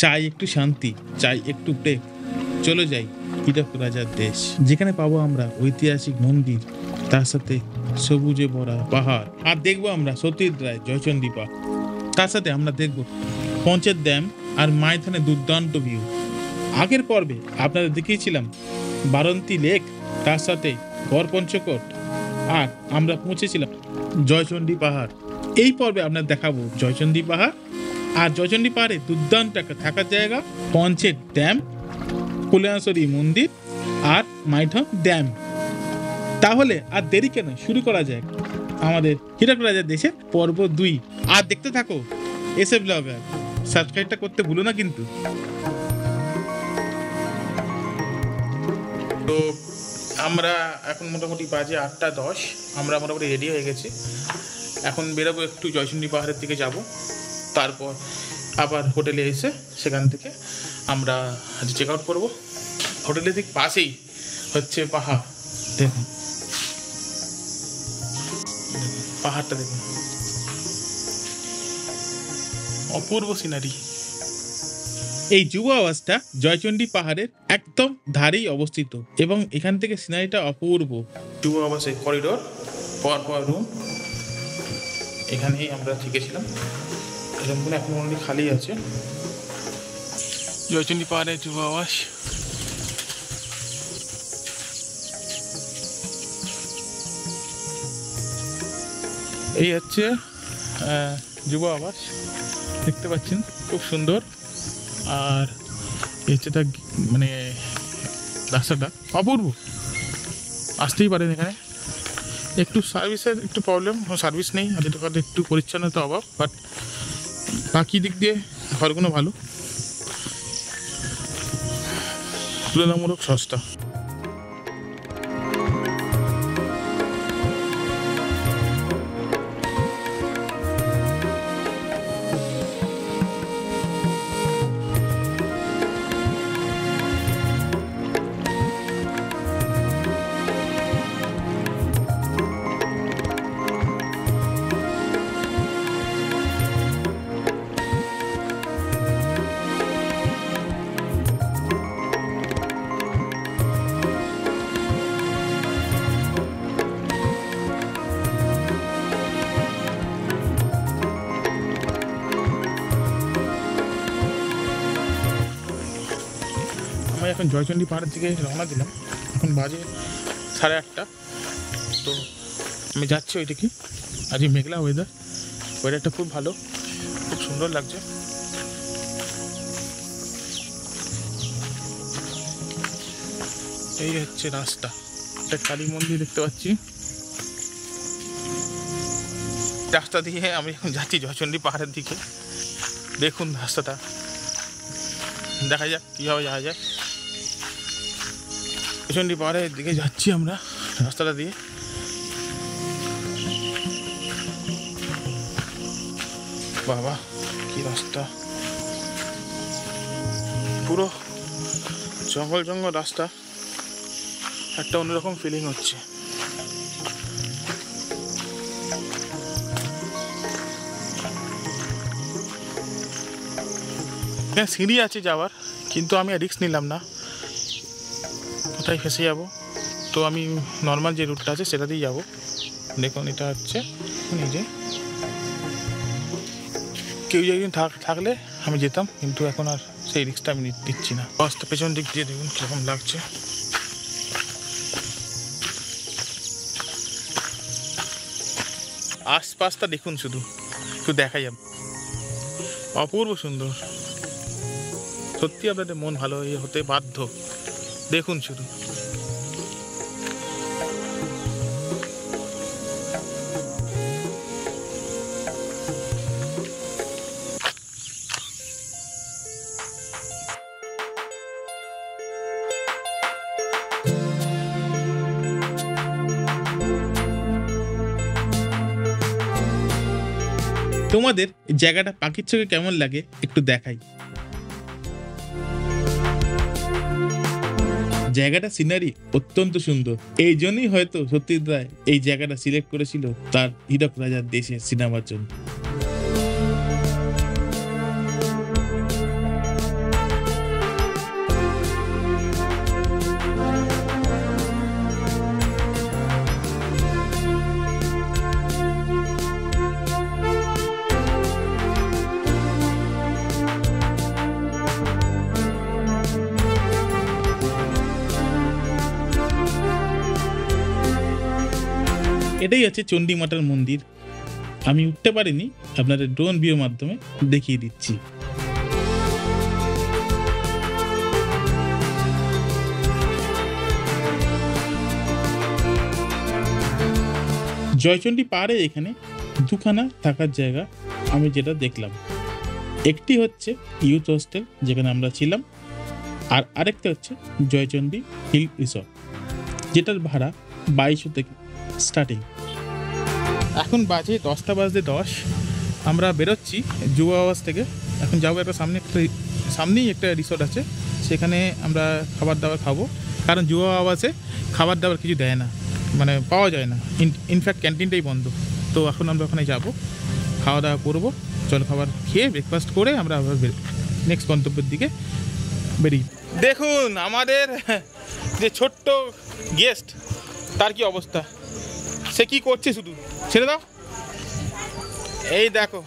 চাই একটু শান্তি, চাই একটু প্রেম, চলে যাই হীরক রাজার দেশ, যেখানে পাবো আমরা ঐতিহাসিক মন্দির, তার সাথে সবুজে ভরা পাহাড়, আর দেখবো আমরা সতীর রায় জয়চন্ডী পাহাড়। তার সাথে আমরা দেখবো পঞ্চের ড্যাম আর মাইথনের দুর্দান্ত ভিউ। আগের পর্বে আপনাদের দেখিয়েছিলাম বারন্তী লেক, তার সাথে গড় পঞ্চকোট, আর আমরা পৌঁছেছিলাম জয়চন্ডী পাহাড়। এই পর্বে আপনাদের দেখাবো জয়চন্ডী পাহাড়, আর জয়চন্ডী পাহাড়ে দুর্দান্ত একটা থাকার জায়গা, পঞ্চের ড্যাম, কল্যাণেশ্বরী মন্দির আর মাইথন ড্যাম। তাহলে আর দেরি কেন, শুরু করা যাক আমাদের হীরক রাজার দেশের পর্ব 2। আর দেখতে থাকো এসএ ব্লগার, সাবস্ক্রাইবটা করতে ভুলো না কিন্তু। তো আমরা এখন মোটামুটি বাজে 8:10, আমরা মোটামুটি রেডি হয়ে গেছি। এখন বেরোবো, একটু জয়চন্ডী পাহাড়ের দিকে যাব, তারপর আবার হোটেলে এসে সেখান থেকে আমরা চেক আউট করবো। হোটেলের ঠিক পাশেই হচ্ছে পাহাড়, দেখুন পাহাড়টা দেখুন, অপূর্ব সিনারি। এই যুব আবাসটা জয়চন্ডী পাহাড়ের একদম ধারেই অবস্থিত এবং এখান থেকে সিনারিটা অপূর্ব। যুব আবাসের করিডোর, পর রুম, এখানেই আমরা থেকেছিলাম। রুমগুলো এখন অলরেডি খালি আছে। জয়চন্ডী পাহাড়ের যুব আবাস। এই হচ্ছে যুব আবাস, দেখতে পাচ্ছেন খুব সুন্দর। আর এই হচ্ছে তার মানে রাস্তাটা অপূর্ব, আসতেই পারেন এখানে। একটু সার্ভিসের একটু প্রবলেম, সার্ভিস নেই, আর একটু পরিচ্ছন্নতা অভাব, বাট বাকি দিক দিয়ে ঘরগুলো ভালো, তুলনামূলক সস্তা। এখন জয়চন্ডী পাহাড়ের দিকে রওনা দিলাম, এখন বাজে 8:30। তো আমি যাচ্ছি ওইদিকে। আজকে মেঘলা ওয়েদারটা খুব ভালো, খুব সুন্দর লাগছে। এই হচ্ছে রাস্তা, একটা কালী মন্দির দেখতে পাচ্ছি। রাস্তা দিয়ে আমি এখন যাচ্ছি জয়চন্ডী পাহাড়ের দিকে। দেখুন রাস্তাটা, দেখা যাক কীভাবে যাওয়া যায়। জয়চন্ডী পাহাড়ের দিকে যাচ্ছি আমরা রাস্তাটা দিয়ে। বাবা কি রাস্তা, পুরো জঙ্গল রাস্তা, একটা অন্যরকম ফিলিং হচ্ছে। হ্যাঁ সিঁড়ি আছে যাওয়ার, কিন্তু আমি রিস্ক নিলাম না, কোথায় ফেসে যাব। তো আমি নর্মাল যে রুটটা আছে সেটা দিয়ে যাবো। দেখুন এটা হচ্ছে নিজে, কেউ একদিন থাকলে আমি যেতাম, কিন্তু এখন আর সেই রিস্কটা আমি দিচ্ছি না। রাস্তা পেছন দিক দিয়ে দেখুন কীরকম লাগছে। আশপাশটা দেখুন, শুধু একটু দেখাই যাবে, অপূর্ব সুন্দর। সত্যি আপনাদের মন ভালো হতে বাধ্য, দেখুন শুধু। তোমাদের জায়গাটা পাখির চোখে কেমন লাগে একটু দেখাই। জায়গাটা সিনারি অত্যন্ত সুন্দর, এই জন্যই হয়তো সত্যজিৎ রায় এই জায়গাটা সিলেক্ট করেছিল তার হীরক রাজার দেশে সিনেমার জন্য। এটাই হচ্ছে চণ্ডীমাতার মন্দির। আমি উঠতে পারিনি, আপনাদের ড্রোন ভিউর মাধ্যমে দেখিয়ে দিচ্ছি। জয়চণ্ডী পাহাড়ে এখানে দুখানা থাকার জায়গা আমি যেটা দেখলাম, একটি হচ্ছে ইউথ হোস্টেল যেখানে আমরা ছিলাম, আর আরেকটা হচ্ছে জয়চণ্ডী হিল রিসর্ট যেটার ভাড়া 2200 থেকে স্টার্টিং। এখন বাজে 10:10। আমরা বেরোচ্ছি যুব আবাস থেকে। এখন যাবো একটা সামনেই একটা রিসর্ট আছে, সেখানে আমরা খাবার দাবার খাবো, কারণ যুব আবাসে খাবার দাবার কিছু দেয় না, মানে পাওয়া যায় না, ইনফ্যাক্ট ক্যান্টিনটাই বন্ধ। তো এখন আমরা ওখানে যাবো, খাওয়া দাওয়া করবো, জল খাবার খেয়ে ব্রেকফাস্ট করে আমরা আবার নেক্সট গন্তব্যের দিকে বেরিয়ে। দেখুন আমাদের যে ছোট্ট গেস্ট, তার কি অবস্থা, সে কি করছে, শুধু ছেড়ে দাও। এই দেখো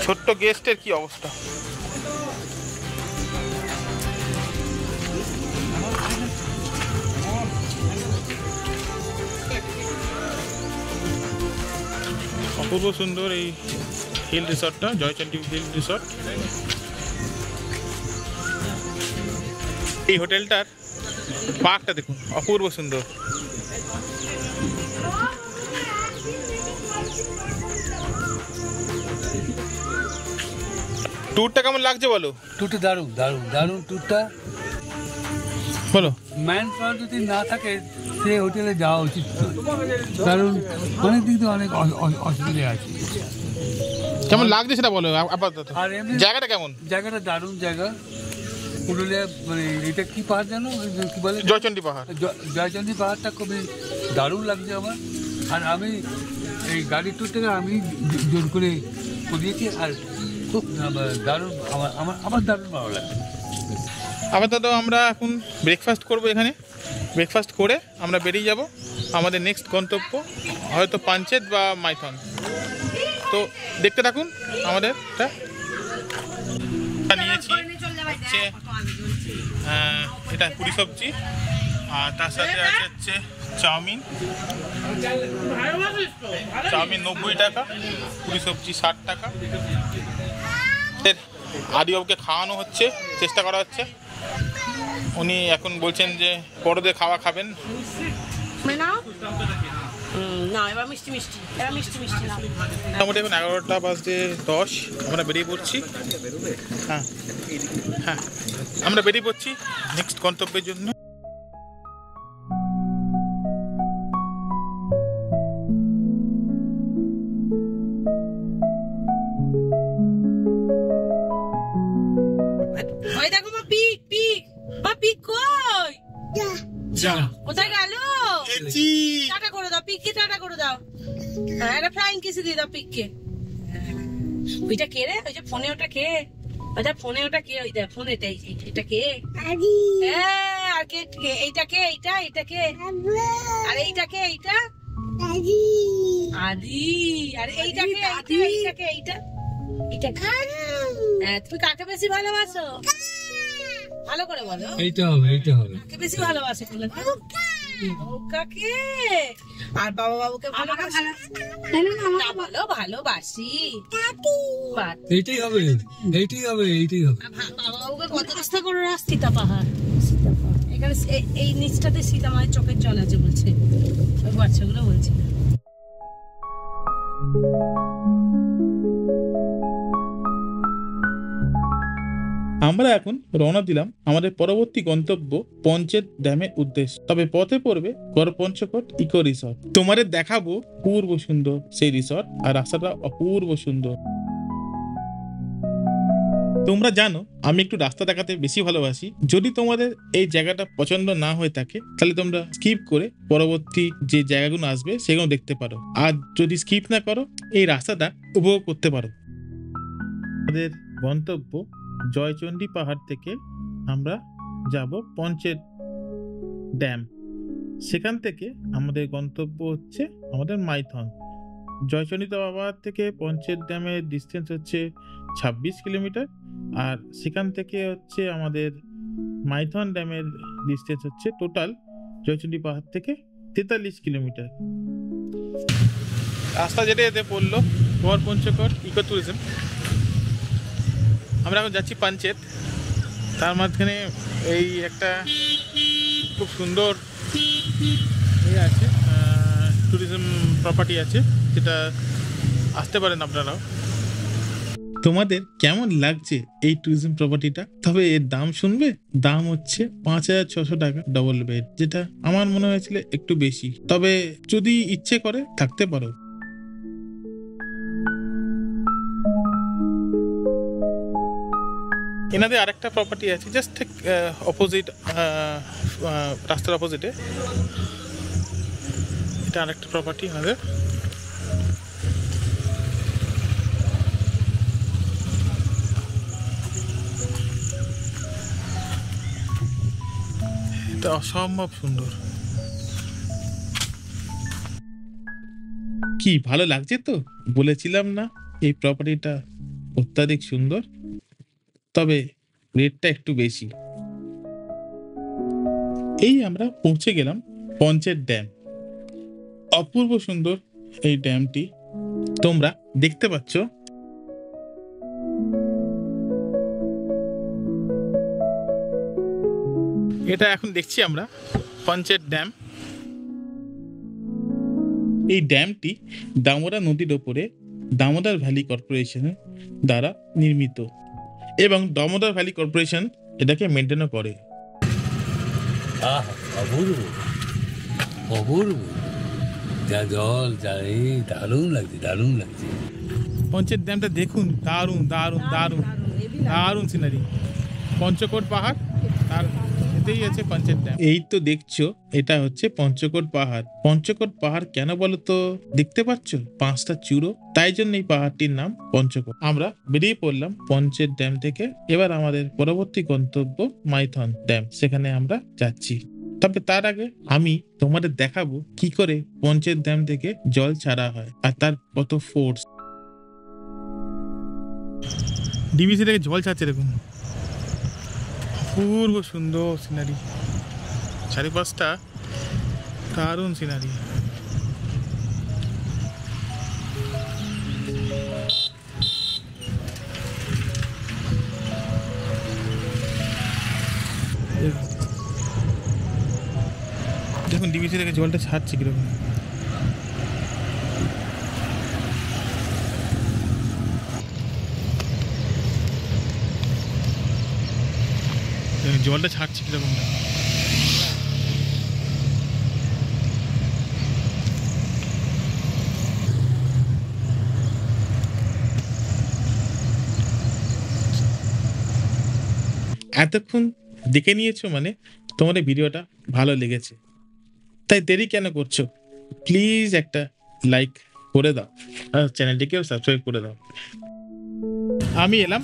ছোট্ট গেস্টের কি অবস্থা। অপূর্ব সুন্দর এই হিল রিসর্টটা, জয়চণ্ডী হিল রিসর্ট। এই হোটেলটার পার্কটা দেখুন, অপূর্ব সুন্দর। ট্যুরটা কেমন লাগছে বলো? ট্যুরটা দারুণ দারুণ দারুণ ট্যুরটা। বলো, ম্যান পাওয়ার যদি না থাকে সে হোটেলে যাওয়া উচিত, কারণ অনেক দিক দিয়ে অনেক অসুবিধা আছে। কেমন লাগছে সেটা বলো আপাতত। আর এমনি জায়গাটা কেমন? জায়গাটা দারুণ জায়গা। পুরুলিয়া মানে এটা কি পাহাড় জানো, কি বলে? জয়চণ্ডী পাহাড়। জয়চণ্ডী পাহাড়টা খুবই দারুণ লাগছে আমার। আর আমি এই গাড়ির ট্যুরটাকে আমি জোর করে করিয়েছি, আর খুব দারুণ আমার দারুণ ভালো লাগে। আপাতত আমরা এখন ব্রেকফাস্ট করব এখানে। ব্রেকফাস্ট করে আমরা বেরিয়ে যাব আমাদের নেক্সট গন্তব্য, হয়তো পাঞ্চেত বা মাইথন। তো দেখতে থাকুন আমাদেরটা। নিয়েছি হচ্ছে এটা পুরি সবজি, আর তার সাথে আছে হচ্ছে চাউমিন। চাউমিন 90 টাকা, পুরি সবজি 60 টাকা। আদিবাবুকে খাওয়ানো হচ্ছে, চেষ্টা করা হচ্ছে। উনি এখন বলছেন যে বড়দের খাওয়া খাবেন না, এবার মিষ্টি মিষ্টি, এবার মিষ্টি মিষ্টি না। মোটামুটি এখন 11:10 আমরা বেরিয়ে পড়ছি। হ্যাঁ হ্যাঁ, আমরা বেরিয়ে পড়ছি নেক্সট গন্তব্যের জন্য। ওই দেখো মা, পিক পিক, মা পিক কই? কোথায় গেল? টাটা করে দাও পিককে, টাটা করে দাও। হ্যাঁ, একটা ফ্লাইং কিসে দিয়ে দাও পিককে। ওইটা কে রে? ওই যে ফোনে ওটা কে? ওইটা ফোনে ওটা কে? ওই দেখ ফোনে এটা কে? হ্যাঁ, আর কে? এইটা কে? এটা কে? আর এইটা কে? এইটা আদি। আর এইটা কে? এইটা কে? এইটা হ্যাঁ, তুমি কাকে বেশি ভালোবাসো? ভালো করে বলো। এইটা হবে, এইটা হবে। কাকে বেশি ভালোবাসো? কাকে? আর বাবা বাবুকে ভালোবাসো? বলো ভালোবাসি। এইটাই হবে, এইটাই হবে, এইটাই হবে। বাবা বাবুকে কত চেষ্টা করে সীতা পাহাড়, এখানে এই নিচটাতে সীতা মায়ের চোখের জল আছে বলছে, ওই বাচ্চাগুলো বলছে। আমরা এখন রওনা দিলাম আমাদের পরবর্তী গন্তব্য পঞ্চেত ড্যামের উদ্দেশ্যে। তবে পথে পড়বে গড়পঞ্চকোট ইকো রিসর্ট। তোমাদের দেখাবো অপূর্ব সুন্দর সেই রিসর্ট, আর রাস্তাটা অপূর্ব সুন্দর। তোমরা জানো আমি একটু রাস্তা দেখাতে বেশি ভালোবাসি। যদি তোমাদের এই জায়গাটা পছন্দ না হয়ে থাকে তাহলে তোমরা স্কিপ করে পরবর্তী যে জায়গাগুলো আসবে সেগুলো দেখতে পারো, আর যদি স্কিপ না করো এই রাস্তাটা উপভোগ করতে পারো। আমাদের গন্তব্য জয়চণ্ডী পাহাড় থেকে আমরা যাব পঞ্চেত ড্যাম। সেখান থেকে আমাদের গন্তব্য হচ্ছে আমাদের মাইথন। জয়চণ্ডী পাহাড় থেকে পঞ্চেত ড্যামের ডিস্টেন্স হচ্ছে 26 কিলোমিটার, আর সেখান থেকে হচ্ছে আমাদের মাইথন ড্যামের ডিস্টেন্স হচ্ছে টোটাল জয়চণ্ডী পাহাড় থেকে 43 কিলোমিটার। রাস্তা যেতে যেতে পড়লো গড় পঞ্চকোট ইকো ট্যুরিজম। আমরা এখন যাচ্ছি পাঞ্চেত। তার মাঝখানে এই একটা খুব সুন্দর আছে ট্যুরিজম প্রপার্টি আছে, যেটা আসতে পারেন আপনারাও। তোমাদের কেমন লাগছে এই ট্যুরিজম প্রপার্টিটা? তবে এর দাম শুনবে, দাম হচ্ছে 5,600 টাকা ডবল বেড, যেটা আমার মনে হয়েছিল একটু বেশি। তবে যদি ইচ্ছে করে থাকতে পারো। এনাদের আরেকটা প্রপার্টি আছে জাস্ট অপোজিট, রাস্তার অপোজিটে। এটা আরেকটা প্রপার্টি এনাদের। এটা অসম্ভব সুন্দর। কি ভালো লাগছে তো? বলেছিলাম না এই প্রপার্টিটা অত্যাধিক সুন্দর, তবে রেটটা একটু বেশি। এই আমরা পৌঁছে গেলাম পঞ্চেত ড্যাম। অপূর্ব সুন্দর এই ড্যামটি, তোমরা দেখতে পাচ্ছ। এটা এখন দেখছি আমরা পঞ্চেত ড্যাম। এই ড্যামটি দামোদর নদীর ওপরে দামোদর ভ্যালি কর্পোরেশনের দ্বারা নির্মিত এবং দামোদর ভ্যালি কর্পোরেশন এটাকে মেনটেনও করে। অপূর্ব অপূর্ব, যা জল, যা এই দারুণ লাগছে, দারুণ লাগছে। পঞ্চেত ড্যামটা দেখুন, দারুণ দারুণ দারুণ দারুণ সিনারি। পঞ্চকোট পাহাড় আর এতেই আছে পঞ্চেত ড্যাম। এই তো দেখছো, এটা হচ্ছে পঞ্চকোট পাহাড়। পঞ্চকোট পাহাড় কেন বলো তো? দেখতে পাচ্ছ 5টা চূড়ো, তাই জন্য এই পাহাড়টির নাম পঞ্চকোট। আমরা বেরিয়ে পড়লাম পঞ্চেত ড্যাম থেকে। এবার আমাদের পরবর্তী গন্তব্য মাইথন ড্যাম, সেখানে আমরা যাচ্ছি। তবে তার আগে আমি তোমাদের দেখাবো কি করে পঞ্চেত ড্যাম থেকে জল ছাড়া হয় আর তার কত ফোর্স। ডিবিসি থেকে জল ছাড়ছে দেখুন, অপূর্ব সুন্দর সিনারি, চারিপাশটা দারুণ সিনারি। দেখুন ডিবিসি থেকে জলটা ছাড়ছে কিরকম। জলটা ছাড়ছে কিরকম। এতক্ষণ দেখে নিয়েছো মানে তোমাদের ভিডিওটা ভালো লেগেছে, তাই দেরি কেন করছো? প্লিজ একটা লাইক করে দাও আর চ্যানেলটিকেও সাবস্ক্রাইব করে দাও। আমি এলাম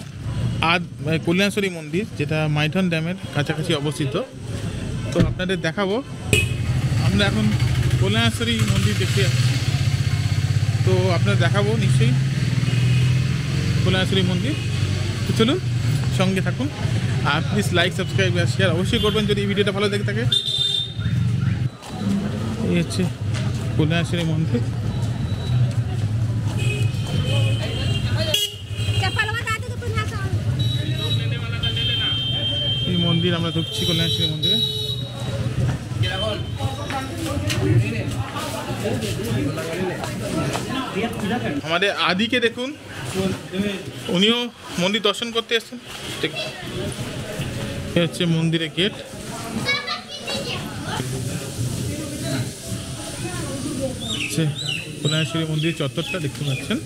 আজ কল্যাণেশ্বরী মন্দির, যেটা মাইথন ড্যামের কাছাকাছি অবস্থিত। তো আপনাদের দেখাবো। আমরা এখন কল্যাণেশ্বরী মন্দির দেখতে যাচ্ছি, তো আপনাদের দেখাবো নিশ্চয়ই কল্যাণেশ্বরী মন্দির। তো চলুন সঙ্গে থাকুন, আর প্লিজ লাইক, সাবস্ক্রাইব আর শেয়ার অবশ্যই করবেন যদি এই ভিডিওটা ভালো দেখে থাকে। এই হচ্ছে কল্যাণেশ্বরী মন্দির। এই মন্দির আমরা ঢুকছি কল্যাণেশ্বরী মন্দিরে। আমাদের আদিকে দেখুন, উনিও মন্দির দর্শন করতে এসেছেন। এই হচ্ছে মন্দিরের গেট। কল্যাণেশ্বরী মন্দিরের চত্বরটা দেখতে পাচ্ছেন।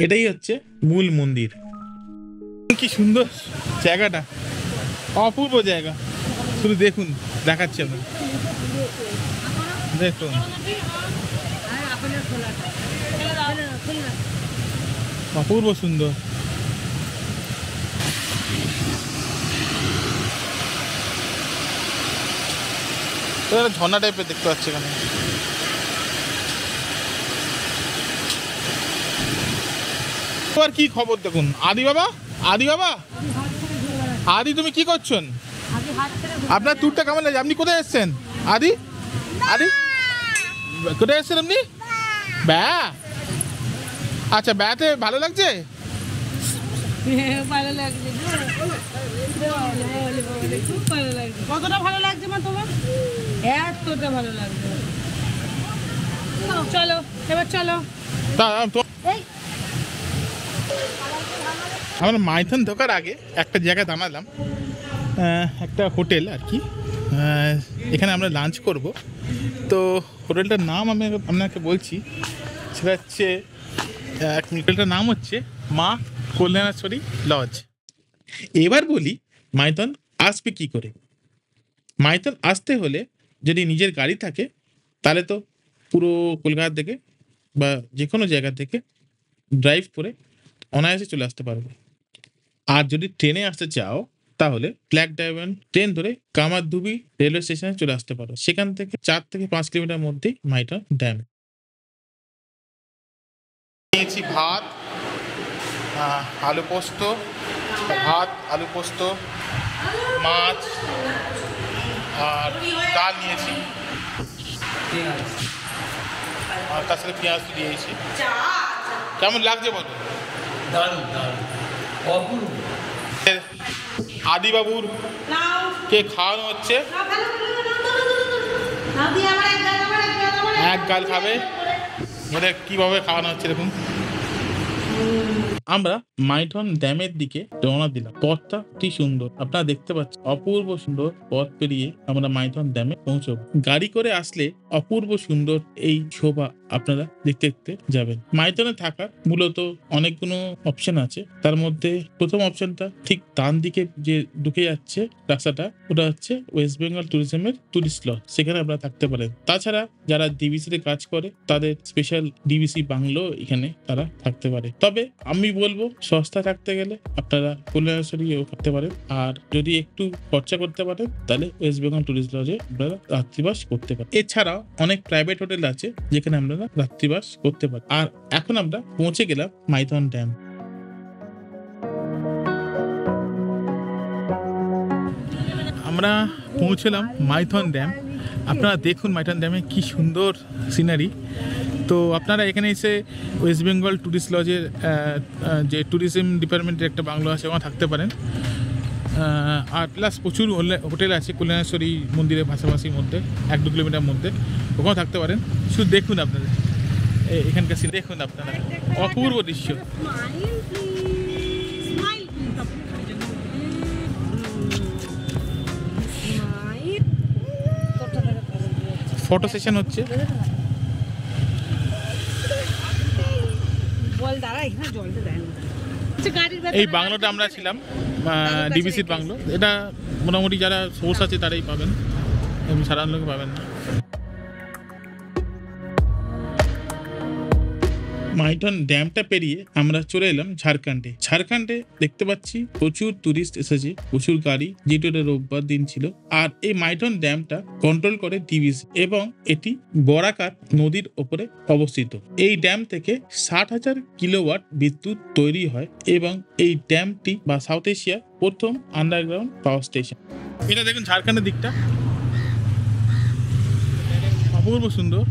এটাই হচ্ছে মূল মন্দির। কি সুন্দর জায়গাটা, অপূর্ব জায়গা। শুধু দেখুন, দেখাচ্ছি আপনার, দেখুন অপূর্ব সুন্দর। ঝর্ণা টাইপের দেখতে পাচ্ছি এখানে। আর কি খবর দেখুন, আদি বাবা, আদি তুমি কি করছেন? আপনার ট্যুরটা কেমন লাগছে? আপনি কোথায় এসছেন আদি? কোথায় এসছেন আপনি? ব্যা, আচ্ছা ব্যাতে ভালো লাগছে? ভালো লাগছে, খুব ভালো লাগছে। কতটা ভালো লাগছে মা তোমার? এতটা ভালো লাগছে। চলো এবার চলো। আমরা মাইথন ঢোকার আগে একটা জায়গায় দাঁড়ালাম, একটা হোটেল আর কি। এখানে আমরা লাঞ্চ করব। তো হোটেলটার নাম আমি আপনাকে বলছি, সেটা হচ্ছে হোটেলটার নাম হচ্ছে মা কল্যাণেশ্বরী লজ। এবার বলি মাইথন আসবে কি করে। মাইথন আসতে হলে যদি নিজের গাড়ি থাকে তাহলে তো পুরো কলকাতা থেকে বা যে কোনো জায়গা থেকে ড্রাইভ করে অনায়াসে চলে আসতে পারবে। আর যদি ট্রেনে আসতে চাও তাহলে ব্ল্যাক ডায়মন্ড ট্রেন ধরে কামারধুবি রেলওয়ে স্টেশনে চলে আসতে পারো। সেখান থেকে 4 থেকে 5 কিলোমিটার মধ্যেই মাইথন ড্যাম। নিয়েছি ভাত, আলু পোস্ত, মাছ আর ডাল নিয়েছি, আর তার সাথে পেঁয়াজ দিয়েছি। কেমন লাগছে বলো? আদিবাবুর কে খাওয়ানো হচ্ছে, এক গাল খাবে। ওদের কিভাবে খাওয়ানো হচ্ছে দেখুন। আমরা মাইথন ড্যামের দিকে রওনা দিলাম। পথটা কি সুন্দর, আপনারা দেখতে পাচ্ছেন। অপূর্ব সুন্দর পথ পেরিয়ে আমরা মাইথন ড্যামে পৌঁছব। গাড়ি করে আসলে অপূর্ব সুন্দর এই শোভা আপনারা দেখতে দেখতে যাবেন। মাইথনে থাকার মূলত অনেকগুলো অপশন আছে। তার মধ্যে প্রথম অপশনটা ঠিক ডান দিকে যে ঢুকে যাচ্ছে রাস্তাটা, ওটা হচ্ছে ওয়েস্ট বেঙ্গল ট্যুরিজমের টুরিস্ট লজ। সেখানে আপনারা থাকতে পারেন। তাছাড়া যারা ডিবিসিতে কাজ করে তাদের স্পেশাল ডিবিসি বাংলো এখানে তারা থাকতে পারে। তবে আমি বলবো সস্তা থাকতে গেলে আপনারা কল্যাণেশ্বরীও থাকতে পারেন। আর যদি একটু খরচা করতে পারেন তাহলে ওয়েস্ট বেঙ্গল টুরিস্ট লজে আপনারা রাত্রিবাস করতে পারেন। এছাড়াও অনেক প্রাইভেট হোটেল আছে যেখানে আপনারা রাত্রিবাস করতে পারেন। আর এখন আমরা পৌঁছে গেলাম মাইথন ড্যাম। আমরা পৌঁছলাম মাইথন ড্যাম। আপনারা দেখুন মাইথন ড্যামে কি সুন্দর সিনারি। তো আপনারা এখানে এসে ওয়েস্ট বেঙ্গল ট্যুরিস্ট লজের যে ট্যুরিজম ডিপার্টমেন্টের একটা বাংলো আছে ওখানে থাকতে পারেন। আর প্লাস প্রচুর হোটেল আছে কল্যাণেশ্বরী মন্দিরের পাশাপাশির মধ্যে 1-2 কিলোমিটার মধ্যে, ওখানেও থাকতে পারেন। শুধু দেখুন আপনারা এখানকার সিন, দেখুন আপনারা অপূর্ব দৃশ্য। ফটো সেশন হচ্ছে। এই বাংলোটা আমরা ছিলাম, ডিবিসির বাংলো। এটা মোটামুটি যারা সোর্স আছে তারাই পাবেন, সাধারণ লোক পাবেন না। মাইথন ড্যামটা পেরিয়ে আমরা চলে এলাম ঝাড়খণ্ডে। ঝাড়খণ্ডে দেখতে পাচ্ছি প্রচুর টুরিস্ট এসেছে, প্রচুর গাড়ি, যেহেতু এটা রোববার দিন ছিল। আর এই মাইথন ড্যামটা কন্ট্রোল করে ডিবিসি এবং এটি বরাকার নদীর ওপরে অবস্থিত। এই ড্যাম থেকে 60,000 কিলোওয়াট বিদ্যুৎ তৈরি হয় এবং এই ড্যামটি বা সাউথ এশিয়ার প্রথম আন্ডারগ্রাউন্ড পাওয়ার স্টেশন। এটা দেখুন ঝাড়খণ্ডের দিকটা অপূর্ব সুন্দর।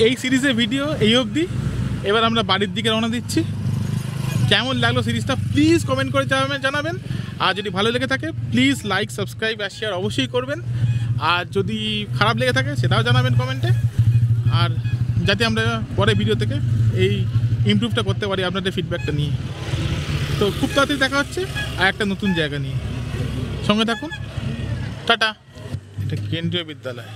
এই সিরিজের ভিডিও এই অবধি। এবার আমরা বাড়ির দিকে রওনা দিচ্ছি। কেমন লাগলো সিরিজটা প্লিজ কমেন্ট করে জানাবেন। আর যদি ভালো লেগে থাকে প্লিজ লাইক, সাবস্ক্রাইব আর শেয়ার অবশ্যই করবেন। আর যদি খারাপ লেগে থাকে সেটাও জানাবেন কমেন্টে, আর যাতে আমরা পরে ভিডিও থেকে এই ইমপ্রুভটা করতে পারি আপনাদের ফিডব্যাকটা নিয়ে। তো খুব তাড়াতাড়ি দেখা হচ্ছে আর একটা নতুন জায়গা নিয়ে। সঙ্গে থাকুন। টাটা। এটা কেন্দ্রীয় বিদ্যালয়।